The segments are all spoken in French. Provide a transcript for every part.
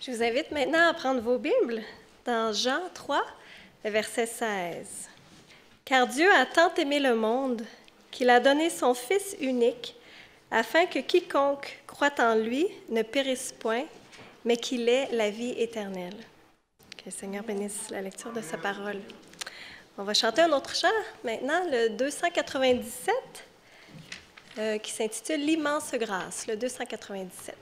Je vous invite maintenant à prendre vos Bibles dans Jean 3, verset 16. « Car Dieu a tant aimé le monde qu'il a donné son Fils unique, afin que quiconque croit en lui ne périsse point, mais qu'il ait la vie éternelle. » Que le Seigneur bénisse la lecture de sa parole. On va chanter un autre chant maintenant, le 297, qui s'intitule « L'immense grâce », le 297.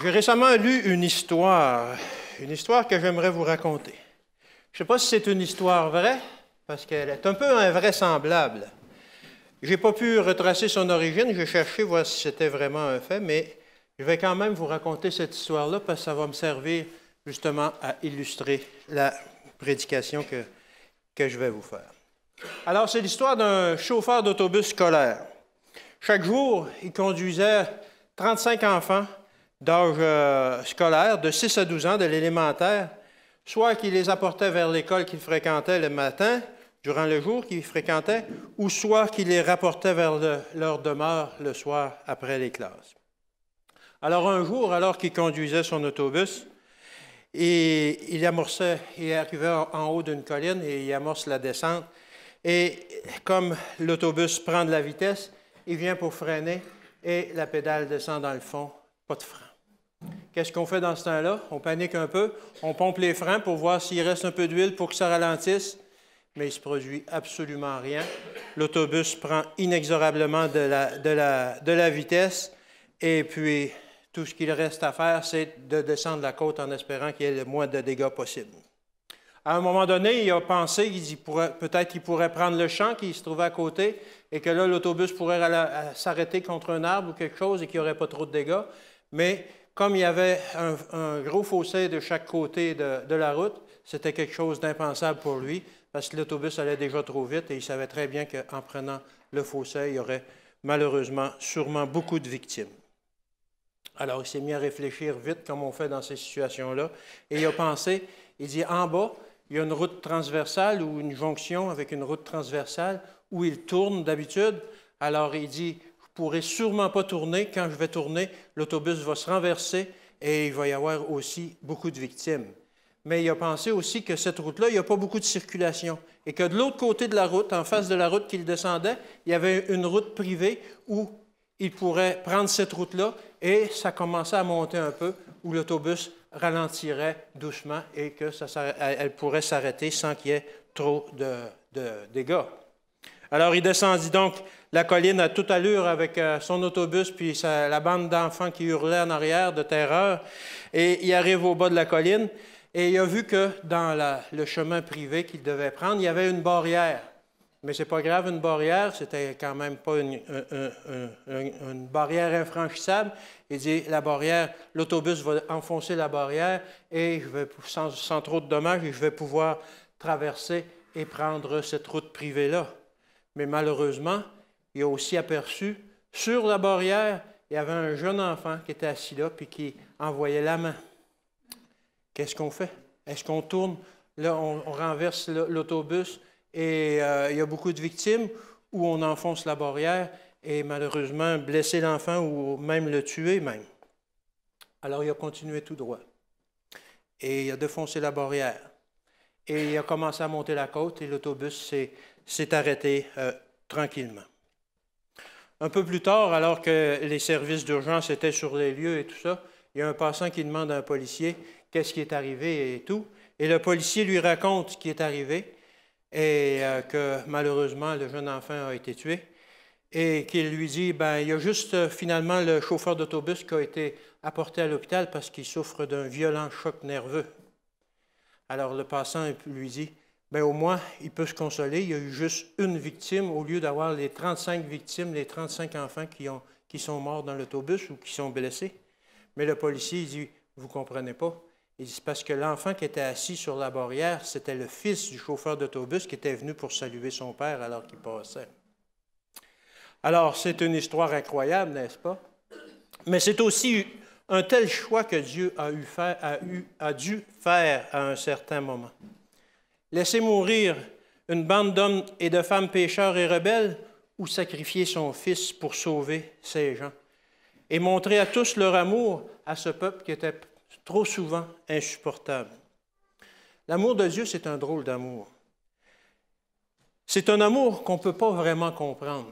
J'ai récemment lu une histoire que j'aimerais vous raconter. Je ne sais pas si c'est une histoire vraie, parce qu'elle est un peu invraisemblable. Je n'ai pas pu retracer son origine, j'ai cherché voir si c'était vraiment un fait, mais je vais quand même vous raconter cette histoire-là, parce que ça va me servir justement à illustrer la prédication que je vais vous faire. Alors, c'est l'histoire d'un chauffeur d'autobus scolaire. Chaque jour, il conduisait 35 enfants d'âge scolaire, de 6 à 12 ans, de l'élémentaire, soit qu'il les apportait vers l'école qu'ils fréquentaient le matin, durant le jour qu'ils fréquentaient, ou soit qu'il les rapportait vers leur demeure le soir après les classes. Alors un jour, alors qu'il conduisait son autobus, il arrivait en haut d'une colline et il amorce la descente. Et comme l'autobus prend de la vitesse, il vient pour freiner et la pédale descend dans le fond, pas de frein. Qu'est-ce qu'on fait dans ce temps-là? On panique un peu, on pompe les freins pour voir s'il reste un peu d'huile pour que ça ralentisse, mais il ne se produit absolument rien. L'autobus prend inexorablement de la vitesse et puis tout ce qu'il reste à faire, c'est de descendre la côte en espérant qu'il y ait le moins de dégâts possible. À un moment donné, il a pensé qu'il peut-être qu'il pourrait prendre le champ qui se trouvait à côté et que là, l'autobus pourrait s'arrêter contre un arbre ou quelque chose et qu'il n'y aurait pas trop de dégâts, mais comme il y avait un gros fossé de chaque côté de la route, c'était quelque chose d'impensable pour lui, parce que l'autobus allait déjà trop vite et il savait très bien qu'en prenant le fossé, il y aurait malheureusement sûrement beaucoup de victimes. Alors, il s'est mis à réfléchir vite, comme on fait dans ces situations-là, et il a pensé, il dit, en bas, il y a une route transversale ou une jonction avec une route transversale où il tourne d'habitude. Alors, il dit, je ne pourrai sûrement pas tourner. Quand je vais tourner, l'autobus va se renverser et il va y avoir aussi beaucoup de victimes. Mais il a pensé aussi que cette route-là, il n'y a pas beaucoup de circulation et que de l'autre côté de la route, en face de la route qu'il descendait, il y avait une route privée où il pourrait prendre cette route-là et ça commençait à monter un peu, où l'autobus ralentirait doucement et qu'elle pourrait s'arrêter sans qu'il y ait trop de dégâts. Alors, il descendit donc la colline à toute allure avec son autobus, puis la bande d'enfants qui hurlaient en arrière de terreur. Et il arrive au bas de la colline et il a vu que dans le chemin privé qu'il devait prendre, il y avait une barrière. Mais ce n'est pas grave, une barrière, c'était quand même pas une barrière infranchissable. Il dit, la barrière, l'autobus va enfoncer la barrière et sans trop de dommages, et je vais pouvoir traverser et prendre cette route privée-là. Mais malheureusement, il a aussi aperçu, sur la barrière, il y avait un jeune enfant qui était assis là puis qui envoyait la main. Qu'est-ce qu'on fait? Est-ce qu'on tourne? Là, on renverse l'autobus et il y a beaucoup de victimes, ou on enfonce la barrière et malheureusement blesser l'enfant ou même le tuer même. Alors, il a continué tout droit. Et il a défoncé la barrière. Et il a commencé à monter la côte et l'autobus s'est arrêté tranquillement. Un peu plus tard, alors que les services d'urgence étaient sur les lieux et tout ça, il y a un passant qui demande à un policier qu'est-ce qui est arrivé et tout. Et le policier lui raconte ce qui est arrivé et que malheureusement, le jeune enfant a été tué. Et qu'il lui dit, bien, il y a juste finalement le chauffeur d'autobus qui a été apporté à l'hôpital parce qu'il souffre d'un violent choc nerveux. Alors le passant lui dit, bien, au moins, il peut se consoler, il y a eu juste une victime au lieu d'avoir les 35 victimes, les 35 enfants qui sont morts dans l'autobus ou qui sont blessés. Mais le policier, il dit, vous ne comprenez pas. Il dit, c'est parce que l'enfant qui était assis sur la barrière, c'était le fils du chauffeur d'autobus qui était venu pour saluer son père alors qu'il passait. Alors, c'est une histoire incroyable, n'est-ce pas? Mais c'est aussi un tel choix que Dieu a dû faire à un certain moment. Laisser mourir une bande d'hommes et de femmes pécheurs et rebelles ou sacrifier son Fils pour sauver ces gens et montrer à tous leur amour à ce peuple qui était trop souvent insupportable. L'amour de Dieu, c'est un drôle d'amour. C'est un amour qu'on ne peut pas vraiment comprendre.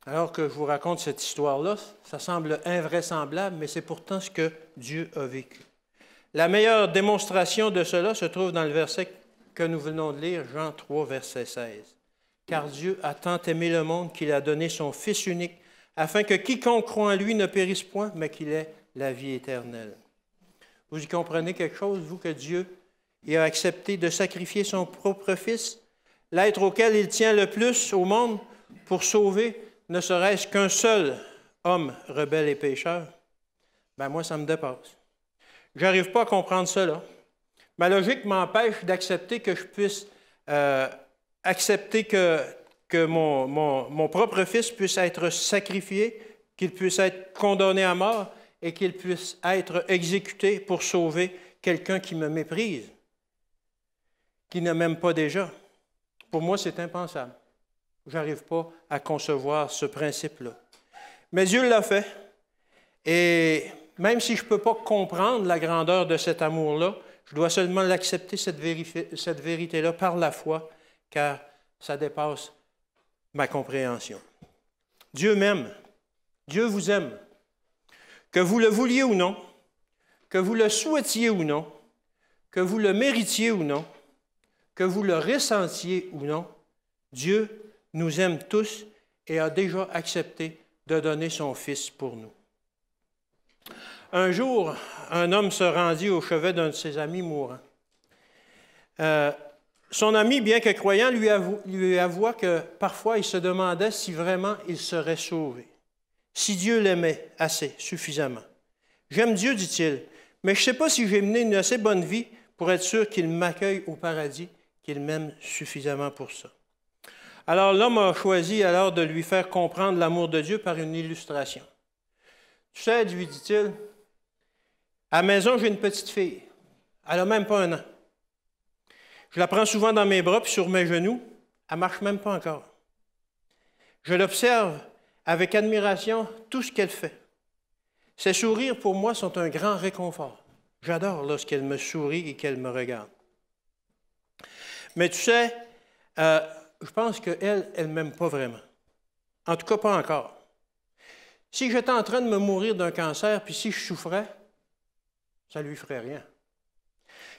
Alors que je vous raconte cette histoire-là, ça semble invraisemblable, mais c'est pourtant ce que Dieu a vécu. La meilleure démonstration de cela se trouve dans le verset que nous venons de lire, Jean 3, verset 16. « Car Dieu a tant aimé le monde qu'il a donné son Fils unique, afin que quiconque croit en lui ne périsse point, mais qu'il ait la vie éternelle. » Vous y comprenez quelque chose, vous, que Dieu il a accepté de sacrifier son propre Fils, l'être auquel il tient le plus au monde, pour sauver ne serait-ce qu'un seul homme rebelle et pécheur? Ben moi, ça me dépasse. Je n'arrive pas à comprendre cela. Ma logique m'empêche d'accepter que je puisse accepter que mon propre Fils puisse être sacrifié, qu'il puisse être condamné à mort et qu'il puisse être exécuté pour sauver quelqu'un qui me méprise, qui ne m'aime pas déjà. Pour moi, c'est impensable. Je n'arrive pas à concevoir ce principe-là. Mais Dieu l'a fait. Et même si je ne peux pas comprendre la grandeur de cet amour-là, je dois seulement l'accepter, cette vérité-là, par la foi, car ça dépasse ma compréhension. Dieu m'aime. Dieu vous aime. Que vous le vouliez ou non, que vous le souhaitiez ou non, que vous le méritiez ou non, que vous le ressentiez ou non, Dieu nous aime tous et a déjà accepté de donner son Fils pour nous. Un jour, un homme se rendit au chevet d'un de ses amis mourants. Son ami, bien que croyant, lui avoua que parfois il se demandait si vraiment il serait sauvé, si Dieu l'aimait assez, suffisamment. « J'aime Dieu, dit-il, mais je ne sais pas si j'ai mené une assez bonne vie pour être sûr qu'il m'accueille au paradis, qu'il m'aime suffisamment pour ça. » Alors l'homme a choisi alors de lui faire comprendre l'amour de Dieu par une illustration. « Tu sais, lui dit-il, à la maison, j'ai une petite fille. Elle n'a même pas 1 an. Je la prends souvent dans mes bras puis sur mes genoux. Elle ne marche même pas encore. Je l'observe avec admiration tout ce qu'elle fait. Ses sourires, pour moi, sont un grand réconfort. J'adore lorsqu'elle me sourit et qu'elle me regarde. Mais tu sais, je pense qu'elle ne m'aime pas vraiment. En tout cas, pas encore. Si j'étais en train de me mourir d'un cancer, puis si je souffrais, ça ne lui ferait rien.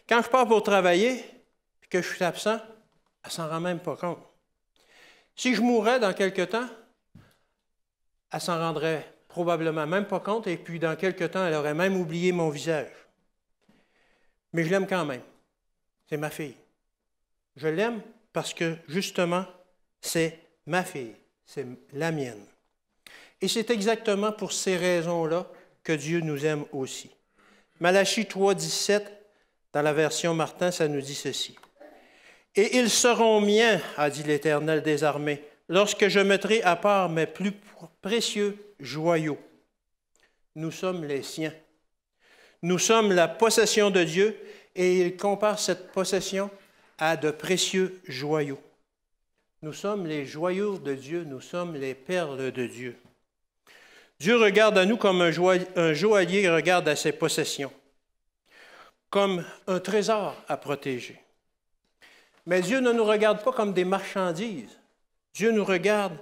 Quand je pars pour travailler, puis que je suis absent, elle ne s'en rend même pas compte. Si je mourrais dans quelque temps, elle s'en rendrait probablement même pas compte, et puis dans quelque temps, elle aurait même oublié mon visage. Mais je l'aime quand même. C'est ma fille. Je l'aime parce que, justement, c'est ma fille, c'est la mienne. Et c'est exactement pour ces raisons-là que Dieu nous aime aussi. Malachie 3, 17, dans la version Martin, ça nous dit ceci. Et ils seront miens, a dit l'Éternel des armées, lorsque je mettrai à part mes plus précieux joyaux. Nous sommes les siens. Nous sommes la possession de Dieu et il compare cette possession à de précieux joyaux. Nous sommes les joyaux de Dieu, nous sommes les perles de Dieu. Dieu regarde à nous comme un joaillier regarde à ses possessions, comme un trésor à protéger. Mais Dieu ne nous regarde pas comme des marchandises. Dieu nous regarde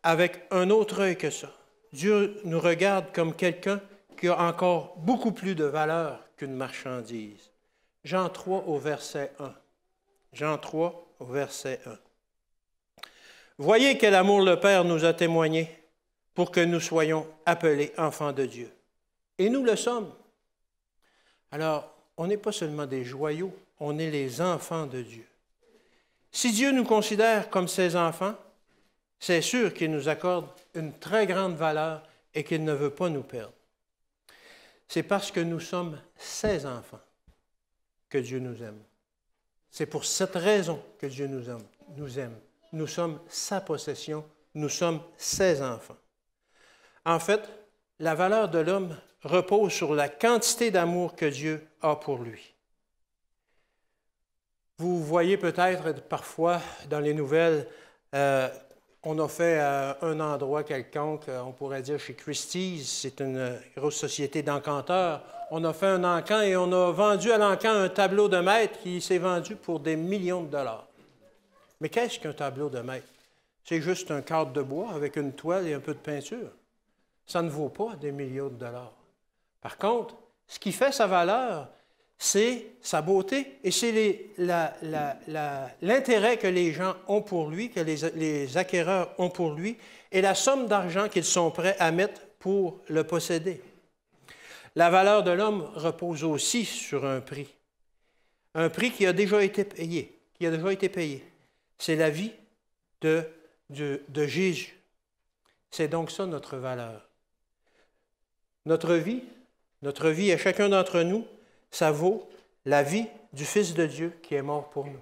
avec un autre œil que ça. Dieu nous regarde comme quelqu'un qui a encore beaucoup plus de valeur qu'une marchandise. Jean 3 au verset 1. Jean 3 au verset 1. Voyez quel amour le Père nous a témoigné pour que nous soyons appelés enfants de Dieu. Et nous le sommes. Alors, on n'est pas seulement des joyaux, on est les enfants de Dieu. Si Dieu nous considère comme ses enfants, c'est sûr qu'il nous accorde une très grande valeur et qu'il ne veut pas nous perdre. C'est parce que nous sommes ses enfants que Dieu nous aime. C'est pour cette raison que Dieu nous aime. Nous sommes sa possession, nous sommes ses enfants. En fait, la valeur de l'homme repose sur la quantité d'amour que Dieu a pour lui. Vous voyez peut-être parfois dans les nouvelles, on a fait un endroit quelconque, on pourrait dire chez Christie's, c'est une grosse société d'encanteurs. On a fait un encan et on a vendu à l'encan un tableau de maître qui s'est vendu pour des millions de dollars. Mais qu'est-ce qu'un tableau de maître? C'est juste un cadre de bois avec une toile et un peu de peinture. Ça ne vaut pas des millions de dollars. Par contre, ce qui fait sa valeur, c'est sa beauté et c'est l'intérêt que les gens ont pour lui, que les acquéreurs ont pour lui, et la somme d'argent qu'ils sont prêts à mettre pour le posséder. La valeur de l'homme repose aussi sur un prix qui a déjà été payé, C'est la vie de Jésus. C'est donc ça notre valeur. Notre vie à chacun d'entre nous, ça vaut la vie du Fils de Dieu qui est mort pour nous.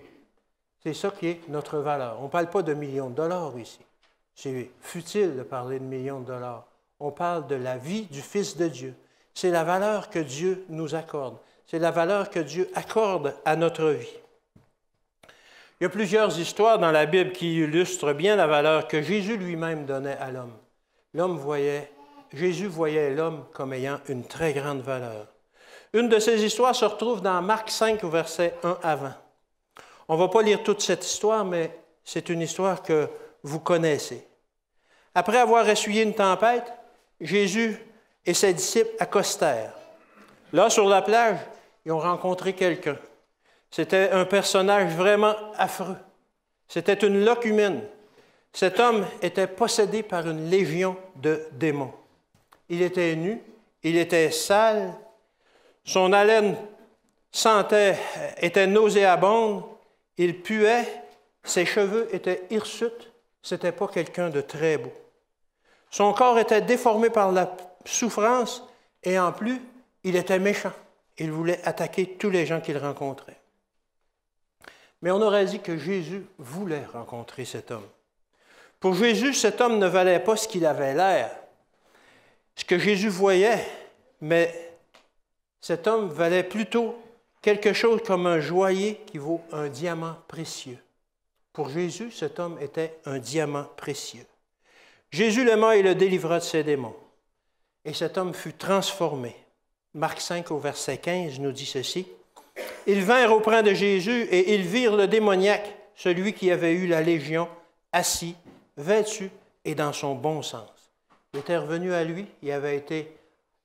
C'est ça qui est notre valeur. On ne parle pas de millions de dollars ici. C'est futile de parler de millions de dollars. On parle de la vie du Fils de Dieu. C'est la valeur que Dieu nous accorde. C'est la valeur que Dieu accorde à notre vie. Il y a plusieurs histoires dans la Bible qui illustrent bien la valeur que Jésus lui-même donnait à l'homme. Jésus voyait l'homme comme ayant une très grande valeur. Une de ces histoires se retrouve dans Marc 5, au verset 1 à 20. On ne va pas lire toute cette histoire, mais c'est une histoire que vous connaissez. Après avoir essuyé une tempête, Jésus et ses disciples accostèrent. Là, sur la plage, ils ont rencontré quelqu'un. C'était un personnage vraiment affreux. C'était une locumène. Cet homme était possédé par une légion de démons. Il était nu, il était sale, son haleine était nauséabonde, il puait, ses cheveux étaient hirsutes, c'était pas quelqu'un de très beau. Son corps était déformé par la souffrance et en plus, il était méchant. Il voulait attaquer tous les gens qu'il rencontrait. Mais on aurait dit que Jésus voulait rencontrer cet homme. Pour Jésus, cet homme ne valait pas ce qu'il avait l'air, ce que Jésus voyait, mais cet homme valait plutôt quelque chose comme un joaillier qui vaut un diamant précieux. Pour Jésus, cet homme était un diamant précieux. Jésus l'aima et le délivra de ses démons. Et cet homme fut transformé. Marc 5 au verset 15 nous dit ceci. Ils vinrent auprès de Jésus et ils virent le démoniaque, celui qui avait eu la légion, assis, vêtu et dans son bon sens. Il était revenu à lui, il avait été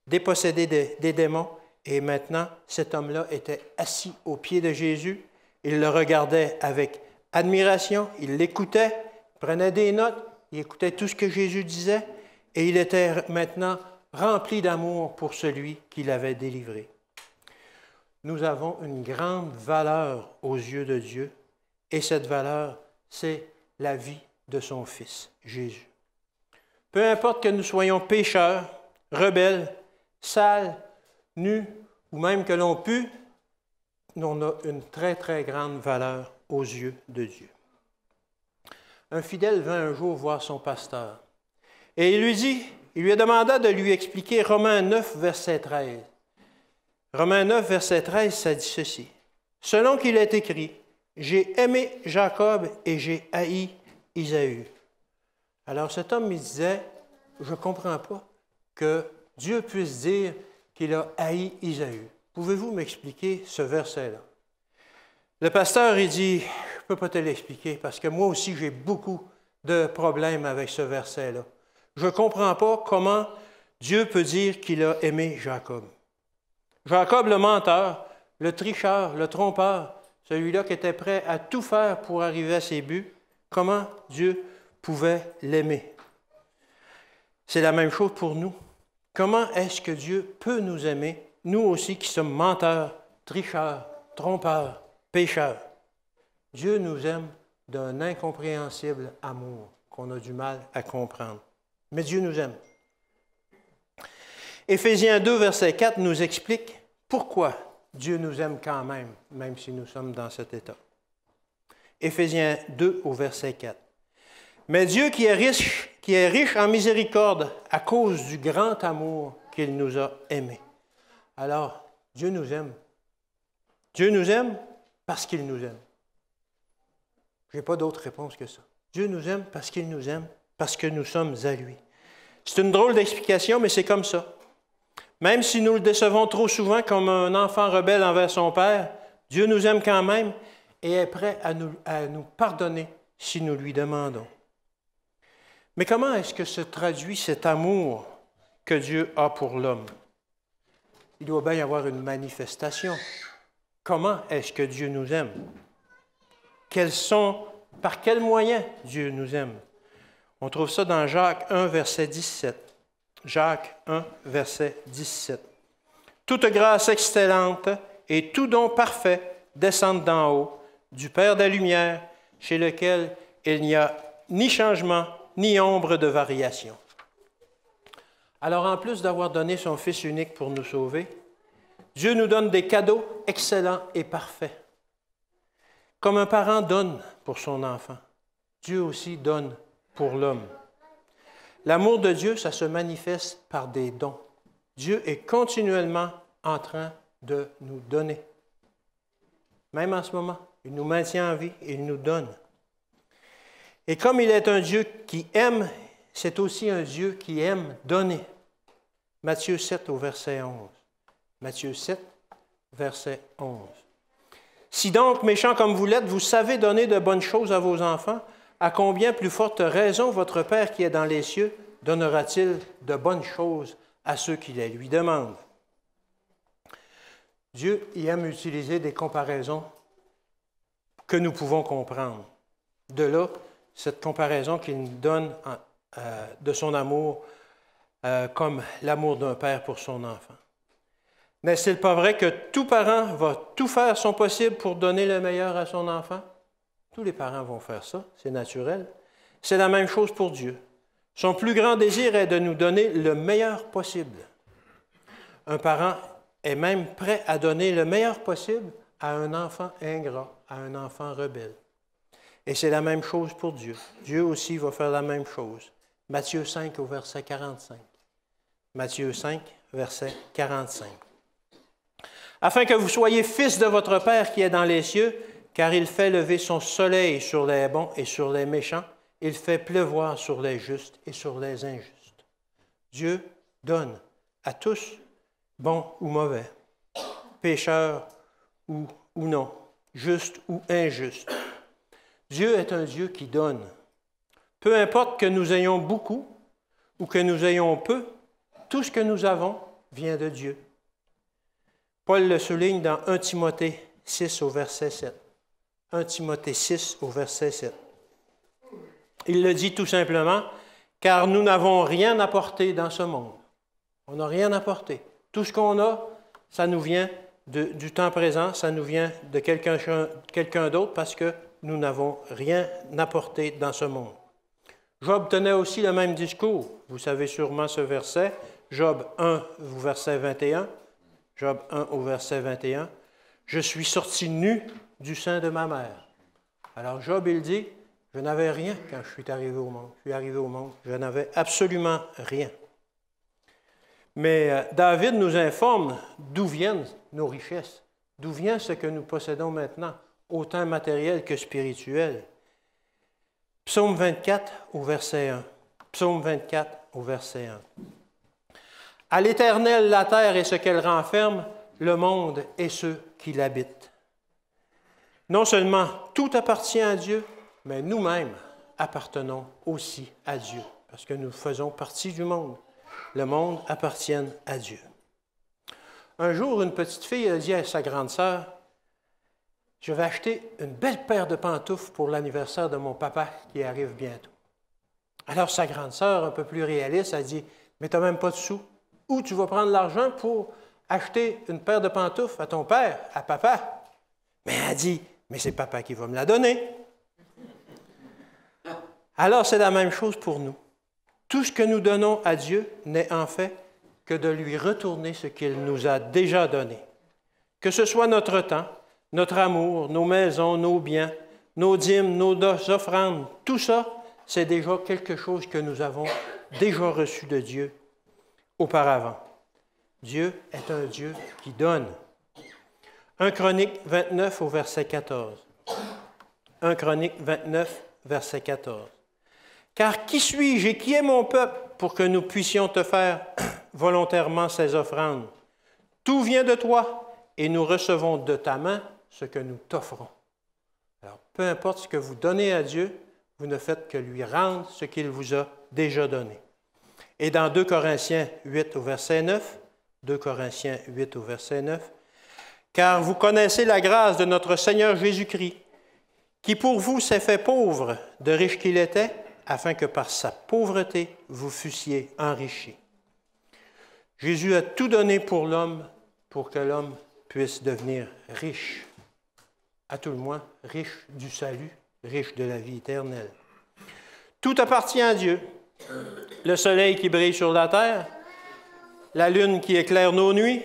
dépossédé des démons et maintenant cet homme-là était assis aux pieds de Jésus. Il le regardait avec admiration, il l'écoutait, prenait des notes, il écoutait tout ce que Jésus disait et il était maintenant rempli d'amour pour celui qui l'avait délivré. Nous avons une grande valeur aux yeux de Dieu et cette valeur, c'est la vie de son Fils, Jésus. Peu importe que nous soyons pécheurs, rebelles, sales, nus ou même que l'on pue, on a une très, très grande valeur aux yeux de Dieu. Un fidèle vint un jour voir son pasteur et il lui demanda de lui expliquer Romains 9, verset 13. Romains 9, verset 13, ça dit ceci. « Selon qu'il est écrit, j'ai aimé Jacob et j'ai haï Isaü. » Alors cet homme me disait, je ne comprends pas que Dieu puisse dire qu'il a haï Isaü. Pouvez-vous m'expliquer ce verset-là? Le pasteur, il dit, je ne peux pas te l'expliquer parce que moi aussi, j'ai beaucoup de problèmes avec ce verset-là. Je ne comprends pas comment Dieu peut dire qu'il a aimé Jacob. Jacob, le menteur, le tricheur, le trompeur, celui-là qui était prêt à tout faire pour arriver à ses buts, comment Dieu pouvait l'aimer? C'est la même chose pour nous. Comment est-ce que Dieu peut nous aimer, nous aussi qui sommes menteurs, tricheurs, trompeurs, pécheurs? Dieu nous aime d'un incompréhensible amour qu'on a du mal à comprendre. Mais Dieu nous aime. Éphésiens 2, verset 4 nous explique pourquoi Dieu nous aime quand même, même si nous sommes dans cet état. Éphésiens 2 au verset 4. Mais Dieu qui est riche en miséricorde à cause du grand amour qu'il nous a aimés. Alors, Dieu nous aime. Dieu nous aime parce qu'il nous aime. Je n'ai pas d'autre réponse que ça. Dieu nous aime parce qu'il nous aime, parce que nous sommes à lui. C'est une drôle d'explication, mais c'est comme ça. Même si nous le décevons trop souvent comme un enfant rebelle envers son père, Dieu nous aime quand même et est prêt à nous pardonner si nous lui demandons. Mais comment est-ce que se traduit cet amour que Dieu a pour l'homme? Il doit bien y avoir une manifestation. Comment est-ce que Dieu nous aime? Par quels moyens Dieu nous aime? On trouve ça dans Jacques 1, verset 17. Jacques 1, verset 17. « Toute grâce excellente et tout don parfait descendent d'en haut, du Père des Lumières, chez lequel il n'y a ni changement, ni ombre de variation. » Alors, en plus d'avoir donné son Fils unique pour nous sauver, Dieu nous donne des cadeaux excellents et parfaits. Comme un parent donne pour son enfant, Dieu aussi donne pour l'homme. L'amour de Dieu, ça se manifeste par des dons. Dieu est continuellement en train de nous donner. Même en ce moment, il nous maintient en vie et il nous donne. Et comme il est un Dieu qui aime, c'est aussi un Dieu qui aime donner. Matthieu 7 au verset 11. Matthieu 7, verset 11. « Si donc, méchants comme vous l'êtes, vous savez donner de bonnes choses à vos enfants, à combien plus forte raison votre Père qui est dans les cieux donnera-t-il de bonnes choses à ceux qui les lui demandent? » Dieu aime utiliser des comparaisons que nous pouvons comprendre. De là, cette comparaison qu'il nous donne de son amour comme l'amour d'un père pour son enfant. N'est-il pas vrai que tout parent va tout faire son possible pour donner le meilleur à son enfant? Tous les parents vont faire ça, c'est naturel. C'est la même chose pour Dieu. Son plus grand désir est de nous donner le meilleur possible. Un parent est même prêt à donner le meilleur possible à un enfant ingrat, à un enfant rebelle. Et c'est la même chose pour Dieu. Dieu aussi va faire la même chose. Matthieu 5 au verset 45. Matthieu 5, verset 45. « Afin que vous soyez fils de votre Père qui est dans les cieux, car il fait lever son soleil sur les bons et sur les méchants, il fait pleuvoir sur les justes et sur les injustes. » Dieu donne à tous, bons ou mauvais, pécheurs ou non, justes ou injustes. Dieu est un Dieu qui donne. Peu importe que nous ayons beaucoup ou que nous ayons peu, tout ce que nous avons vient de Dieu. Paul le souligne dans 1 Timothée 6 au verset 7. 1 Timothée 6 au verset 7. Il le dit tout simplement, car nous n'avons rien apporté dans ce monde. On n'a rien apporté. Tout ce qu'on a, ça nous vient du temps présent, ça nous vient de quelqu'un d'autre parce que nous n'avons rien apporté dans ce monde. Job tenait aussi le même discours. Vous savez sûrement ce verset, Job 1 au verset 21. Job 1 au verset 21. « Je suis sorti nu du sein de ma mère. Alors Job, il dit, je n'avais rien quand je suis arrivé au monde. Je suis arrivé au monde, je n'avais absolument rien. Mais David nous informe d'où viennent nos richesses, d'où vient ce que nous possédons maintenant, autant matériel que spirituel. Psaume 24 au verset 1. Psaume 24 au verset 1. À l'Éternel la terre et ce qu'elle renferme, le monde et ceux qui l'habitent. Non seulement tout appartient à Dieu, mais nous-mêmes appartenons aussi à Dieu, parce que nous faisons partie du monde. Le monde appartient à Dieu. Un jour, une petite fille a dit à sa grande sœur, « Je vais acheter une belle paire de pantoufles pour l'anniversaire de mon papa qui arrive bientôt. » Alors sa grande sœur, un peu plus réaliste, a dit, « Mais tu n'as même pas de sous. Où tu vas prendre l'argent pour acheter une paire de pantoufles à ton père, à papa? » Mais elle a dit, « Mais c'est papa qui va me la donner. » Alors c'est la même chose pour nous. Tout ce que nous donnons à Dieu n'est en fait que de lui retourner ce qu'il nous a déjà donné. Que ce soit notre temps, notre amour, nos maisons, nos biens, nos dîmes, nos offrandes, tout ça, c'est déjà quelque chose que nous avons déjà reçu de Dieu auparavant. Dieu est un Dieu qui donne. 1 Chronique 29 au verset 14. 1 Chronique 29, verset 14. Car qui suis-je et qui est mon peuple pour que nous puissions te faire volontairement ces offrandes? Tout vient de toi et nous recevons de ta main ce que nous t'offrons. Alors, peu importe ce que vous donnez à Dieu, vous ne faites que lui rendre ce qu'il vous a déjà donné. Et dans 2 Corinthiens 8 au verset 9, 2 Corinthiens 8 au verset 9, car vous connaissez la grâce de notre Seigneur Jésus-Christ, qui pour vous s'est fait pauvre, de riche qu'il était, afin que par sa pauvreté, vous fussiez enrichis. Jésus a tout donné pour l'homme, pour que l'homme puisse devenir riche, à tout le moins riche du salut, riche de la vie éternelle. Tout appartient à Dieu. Le soleil qui brille sur la terre, la lune qui éclaire nos nuits,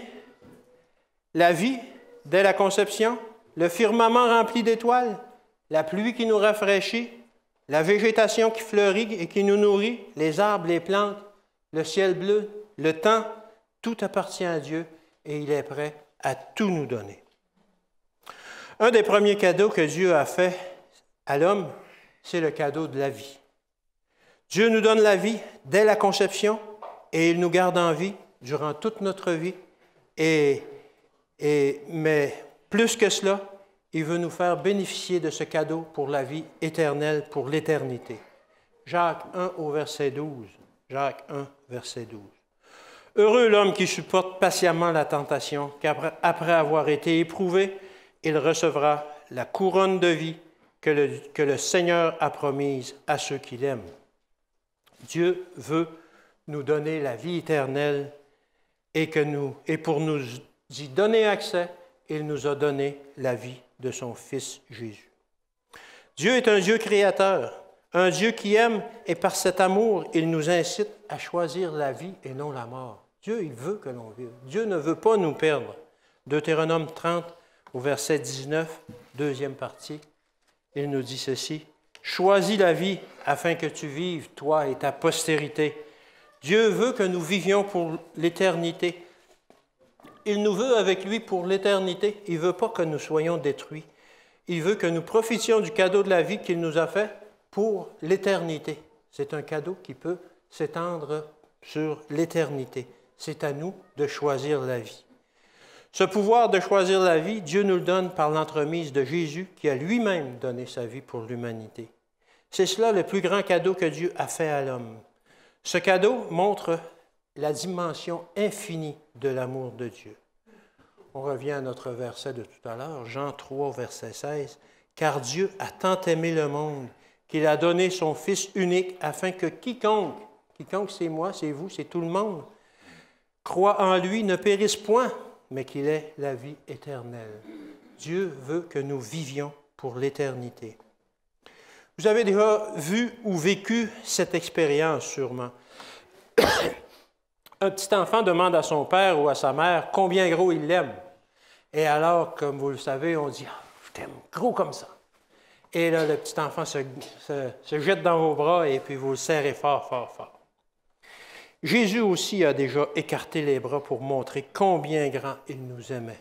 la vie dès la conception, le firmament rempli d'étoiles, la pluie qui nous rafraîchit, la végétation qui fleurit et qui nous nourrit, les arbres, les plantes, le ciel bleu, le temps, tout appartient à Dieu et il est prêt à tout nous donner. Un des premiers cadeaux que Dieu a fait à l'homme, c'est le cadeau de la vie. Dieu nous donne la vie dès la conception et il nous garde en vie durant toute notre vie. Mais plus que cela, il veut nous faire bénéficier de ce cadeau pour la vie éternelle, pour l'éternité. Jacques 1 au verset 12. Jacques 1, verset 12. Heureux l'homme qui supporte patiemment la tentation, qu'après avoir été éprouvé, il recevra la couronne de vie que le Seigneur a promise à ceux qui l'aiment. Dieu veut nous donner la vie éternelle et pour nous y donner accès, il nous a donné la vie de son Fils Jésus. Dieu est un Dieu créateur, un Dieu qui aime et par cet amour, il nous incite à choisir la vie et non la mort. Dieu, il veut que l'on vive. Dieu ne veut pas nous perdre. Deutéronome 30, au verset 19, deuxième partie, il nous dit ceci. « Choisis la vie afin que tu vives, toi et ta postérité. » Dieu veut que nous vivions pour l'éternité. Il nous veut avec lui pour l'éternité. Il ne veut pas que nous soyons détruits. Il veut que nous profitions du cadeau de la vie qu'il nous a fait pour l'éternité. C'est un cadeau qui peut s'étendre sur l'éternité. C'est à nous de choisir la vie. Ce pouvoir de choisir la vie, Dieu nous le donne par l'entremise de Jésus qui a lui-même donné sa vie pour l'humanité. C'est cela le plus grand cadeau que Dieu a fait à l'homme. Ce cadeau montre la dimension infinie de l'amour de Dieu. On revient à notre verset de tout à l'heure, Jean 3, verset 16. « Car Dieu a tant aimé le monde qu'il a donné son Fils unique afin que quiconque c'est moi, c'est vous, c'est tout le monde, croit en lui, ne périsse point, mais qu'il ait la vie éternelle. » Dieu veut que nous vivions pour l'éternité. Vous avez déjà vu ou vécu cette expérience sûrement. Un petit enfant demande à son père ou à sa mère combien gros il l'aime. Et alors, comme vous le savez, on dit « Je t'aime gros comme ça ». Et là, le petit enfant se jette dans vos bras et puis vous le serrez fort, fort, fort. Jésus aussi a déjà écarté les bras pour montrer combien grand il nous aimait.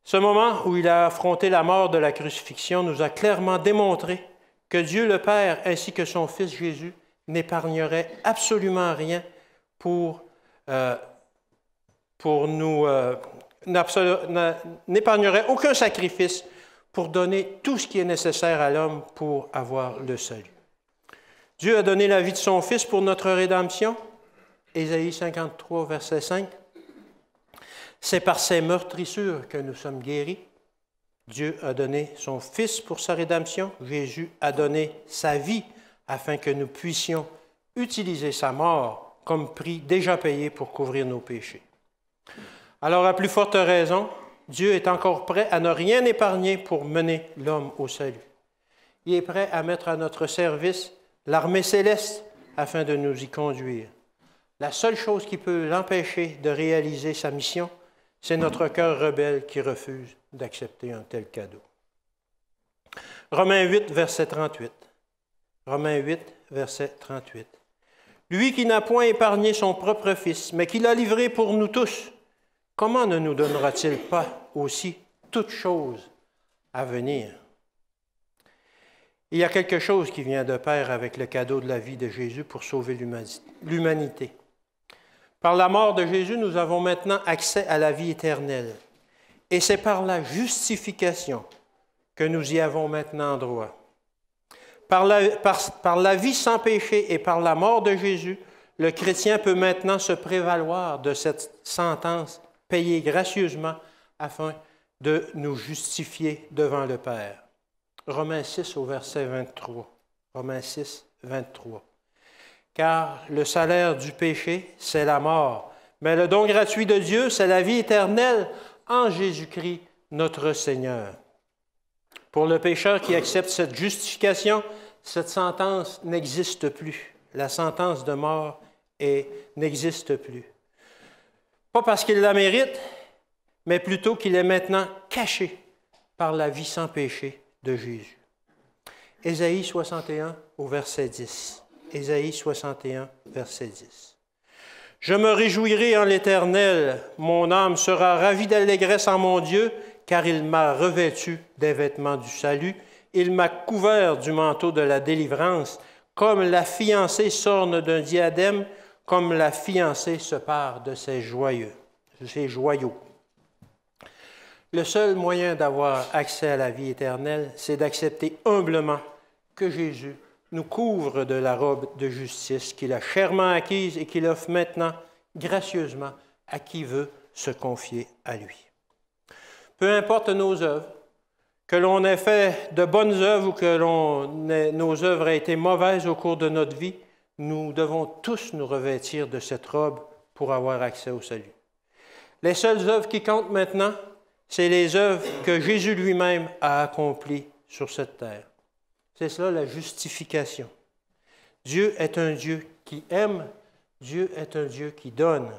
Ce moment où il a affronté la mort de la crucifixion nous a clairement démontré que Dieu le Père ainsi que son Fils Jésus n'épargnerait absolument rien n'épargnerait aucun sacrifice pour donner tout ce qui est nécessaire à l'homme pour avoir le salut. Dieu a donné la vie de son Fils pour notre rédemption. Ésaïe 53, verset 5. C'est par ses meurtrissures que nous sommes guéris. Dieu a donné son Fils pour sa rédemption. Jésus a donné sa vie afin que nous puissions utiliser sa mort comme prix déjà payé pour couvrir nos péchés. Alors, à plus forte raison, Dieu est encore prêt à ne rien épargner pour mener l'homme au salut. Il est prêt à mettre à notre service l'armée céleste afin de nous y conduire. La seule chose qui peut l'empêcher de réaliser sa mission, c'est notre cœur rebelle qui refuse d'accepter un tel cadeau. Romains 8, verset 38. Romains 8, verset 38. Lui qui n'a point épargné son propre Fils, mais qui l'a livré pour nous tous, comment ne nous donnera-t-il pas aussi toutes choses à venir? Il y a quelque chose qui vient de pair avec le cadeau de la vie de Jésus pour sauver l'humanité. Par la mort de Jésus, nous avons maintenant accès à la vie éternelle. Et c'est par la justification que nous y avons maintenant droit. Par la vie sans péché et par la mort de Jésus, le chrétien peut maintenant se prévaloir de cette sentence payée gracieusement afin de nous justifier devant le Père. Romains 6 au verset 23. Romains 6, 23. Car le salaire du péché, c'est la mort, mais le don gratuit de Dieu, c'est la vie éternelle en Jésus-Christ, notre Seigneur. Pour le pécheur qui accepte cette justification, cette sentence n'existe plus. La sentence de mort n'existe plus. Pas parce qu'il la mérite, mais plutôt qu'il est maintenant caché par la vie sans péché de Jésus. Ésaïe 61 au verset 10. Ésaïe 61, verset 10. Je me réjouirai en l'Éternel, mon âme sera ravie d'allégresse en mon Dieu, car il m'a revêtu des vêtements du salut, il m'a couvert du manteau de la délivrance, comme la fiancée s'orne d'un diadème, comme la fiancée se pare de ses joyaux. Le seul moyen d'avoir accès à la vie éternelle, c'est d'accepter humblement que Jésus nous couvre de la robe de justice qu'il a chèrement acquise et qu'il offre maintenant gracieusement à qui veut se confier à lui. Peu importe nos œuvres, que l'on ait fait de bonnes œuvres ou que nos œuvres aient été mauvaises au cours de notre vie, nous devons tous nous revêtir de cette robe pour avoir accès au salut. Les seules œuvres qui comptent maintenant, c'est les œuvres que Jésus lui-même a accomplies sur cette terre. C'est cela la justification. Dieu est un Dieu qui aime, Dieu est un Dieu qui donne.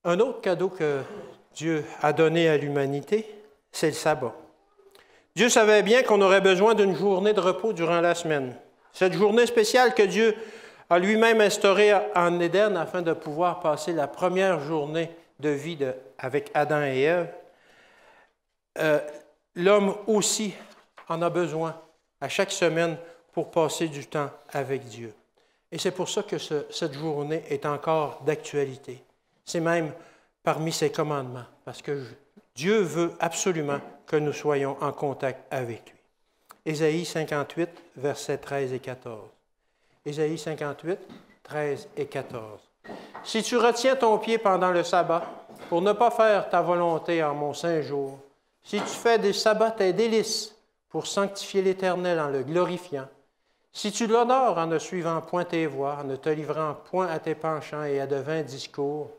Un autre cadeau que Dieu a donné à l'humanité, c'est le sabbat. Dieu savait bien qu'on aurait besoin d'une journée de repos durant la semaine. Cette journée spéciale que Dieu a lui-même instaurée en Éden afin de pouvoir passer la première journée de vie avec Adam et Ève, l'homme aussi en a besoin à chaque semaine pour passer du temps avec Dieu. Et c'est pour ça que cette journée est encore d'actualité. C'est même parmi ses commandements, parce que Dieu veut absolument que nous soyons en contact avec lui. Ésaïe 58, versets 13 et 14. Ésaïe 58, 13 et 14. Si tu retiens ton pied pendant le sabbat, pour ne pas faire ta volonté en mon saint jour, si tu fais des sabbats tes délices, pour sanctifier l'Éternel en le glorifiant, si tu l'honores en ne suivant point tes voies, en ne te livrant point à tes penchants et à de vains discours,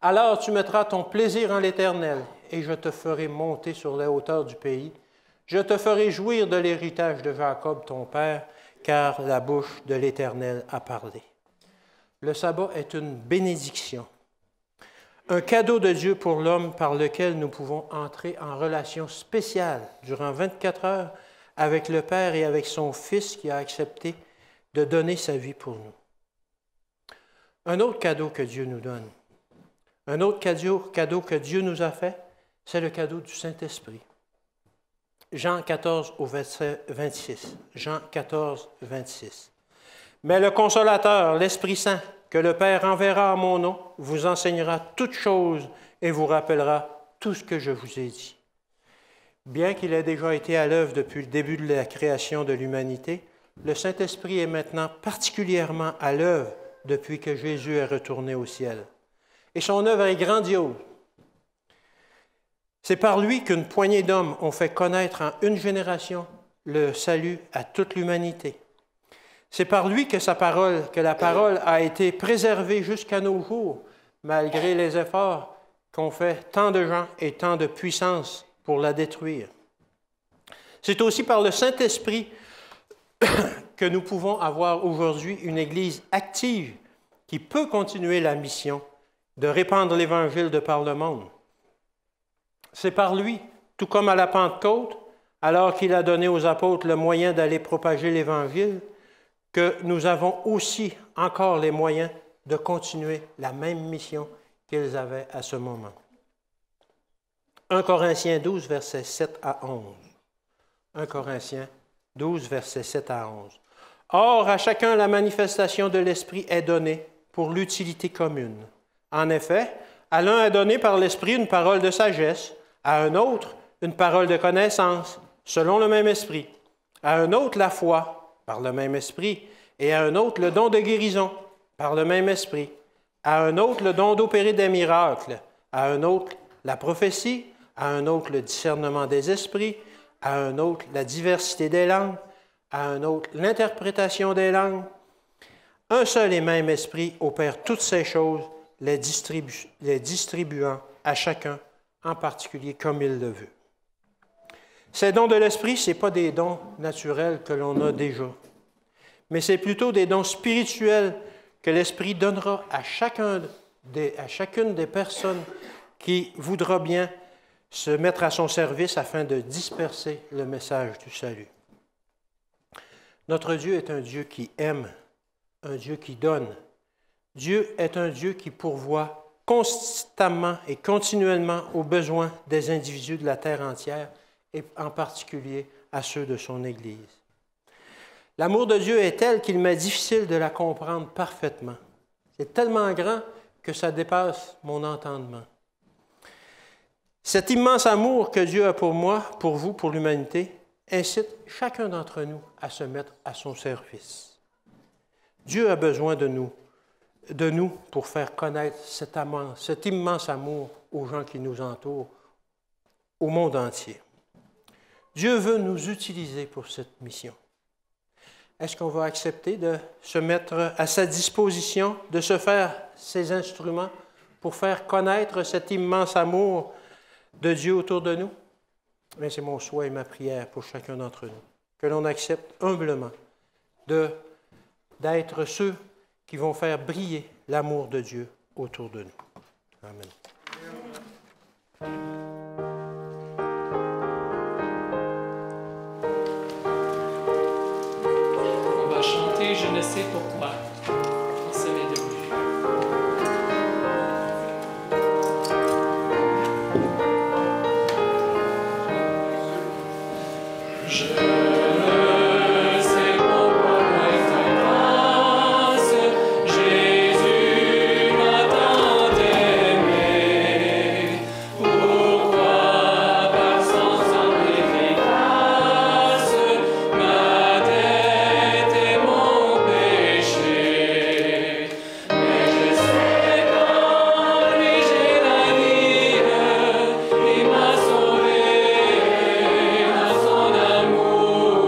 alors tu mettras ton plaisir en l'Éternel, et je te ferai monter sur les hauteurs du pays. Je te ferai jouir de l'héritage de Jacob, ton père, car la bouche de l'Éternel a parlé. Le sabbat est une bénédiction. un cadeau de Dieu pour l'homme par lequel nous pouvons entrer en relation spéciale durant 24 heures avec le Père et avec son Fils qui a accepté de donner sa vie pour nous. Un autre cadeau que Dieu nous donne, un autre cadeau que Dieu nous a fait, c'est le cadeau du Saint-Esprit. Jean 14 au verset 26. Jean 14, 26. Mais le Consolateur, l'Esprit Saint, que le Père enverra en mon nom, vous enseignera toutes choses et vous rappellera tout ce que je vous ai dit. Bien qu'il ait déjà été à l'œuvre depuis le début de la création de l'humanité, le Saint-Esprit est maintenant particulièrement à l'œuvre depuis que Jésus est retourné au ciel. Et son œuvre est grandiose. C'est par lui qu'une poignée d'hommes ont fait connaître en une génération le salut à toute l'humanité. C'est par lui que la parole a été préservée jusqu'à nos jours, malgré les efforts qu'ont fait tant de gens et tant de puissances pour la détruire. C'est aussi par le Saint-Esprit que nous pouvons avoir aujourd'hui une Église active qui peut continuer la mission de répandre l'Évangile de par le monde. C'est par lui, tout comme à la Pentecôte, alors qu'il a donné aux apôtres le moyen d'aller propager l'Évangile, que nous avons aussi encore les moyens de continuer la même mission qu'ils avaient à ce moment. 1 Corinthiens 12, versets 7 à 11. 1 Corinthiens 12, versets 7 à 11. Or, à chacun la manifestation de l'Esprit est donnée pour l'utilité commune. En effet, à l'un est donné par l'Esprit une parole de sagesse, à un autre une parole de connaissance, selon le même Esprit, à un autre la foi, par le même Esprit, et à un autre le don de guérison, par le même Esprit, à un autre le don d'opérer des miracles, à un autre la prophétie, à un autre le discernement des esprits, à un autre la diversité des langues, à un autre l'interprétation des langues. Un seul et même Esprit opère toutes ces choses, les distribuant à chacun, en particulier comme il le veut. Ces dons de l'Esprit, ce n'est pas des dons naturels que l'on a déjà, mais c'est plutôt des dons spirituels que l'Esprit donnera à chacune des personnes qui voudra bien se mettre à son service afin de disperser le message du salut. Notre Dieu est un Dieu qui aime, un Dieu qui donne. Dieu est un Dieu qui pourvoit constamment et continuellement aux besoins des individus de la terre entière, et en particulier à ceux de son Église. L'amour de Dieu est tel qu'il m'est difficile de la comprendre parfaitement. C'est tellement grand que ça dépasse mon entendement. Cet immense amour que Dieu a pour moi, pour vous, pour l'humanité, incite chacun d'entre nous à se mettre à son service. Dieu a besoin de nous pour faire connaître cet immense amour aux gens qui nous entourent, au monde entier. Dieu veut nous utiliser pour cette mission. Est-ce qu'on va accepter de se mettre à sa disposition, de se faire ses instruments pour faire connaître cet immense amour de Dieu autour de nous? Mais c'est mon souhait et ma prière pour chacun d'entre nous, que l'on accepte humblement d'être ceux qui vont faire briller l'amour de Dieu autour de nous. Amen. Chanter Je ne sais pourquoi. On se met debout. Amour.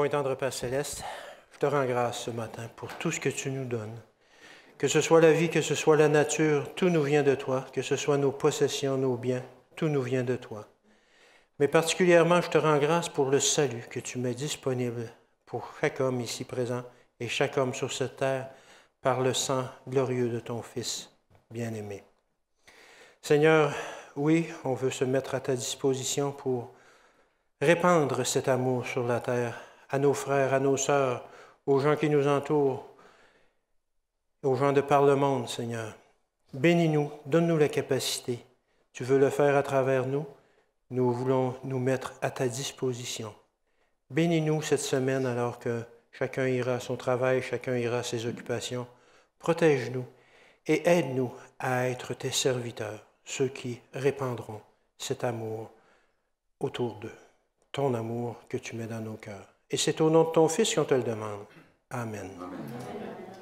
bon et tendre Père Céleste, je te rends grâce ce matin pour tout ce que tu nous donnes. Que ce soit la vie, que ce soit la nature, tout nous vient de toi. Que ce soit nos possessions, nos biens, tout nous vient de toi. Mais particulièrement, je te rends grâce pour le salut que tu mets disponible pour chaque homme ici présent et chaque homme sur cette terre par le sang glorieux de ton Fils bien-aimé. Seigneur, oui, on veut se mettre à ta disposition pour répandre cet amour sur la terre, à nos frères, à nos sœurs, aux gens qui nous entourent, aux gens de par le monde, Seigneur. Bénis-nous, donne-nous la capacité. Tu veux le faire à travers nous. Nous voulons nous mettre à ta disposition. Bénis-nous cette semaine alors que chacun ira à son travail, chacun ira à ses occupations. Protège-nous et aide-nous à être tes serviteurs, ceux qui répandront cet amour autour d'eux, ton amour que tu mets dans nos cœurs. Et c'est au nom de ton Fils qu'on te le demande. Amen. Amen.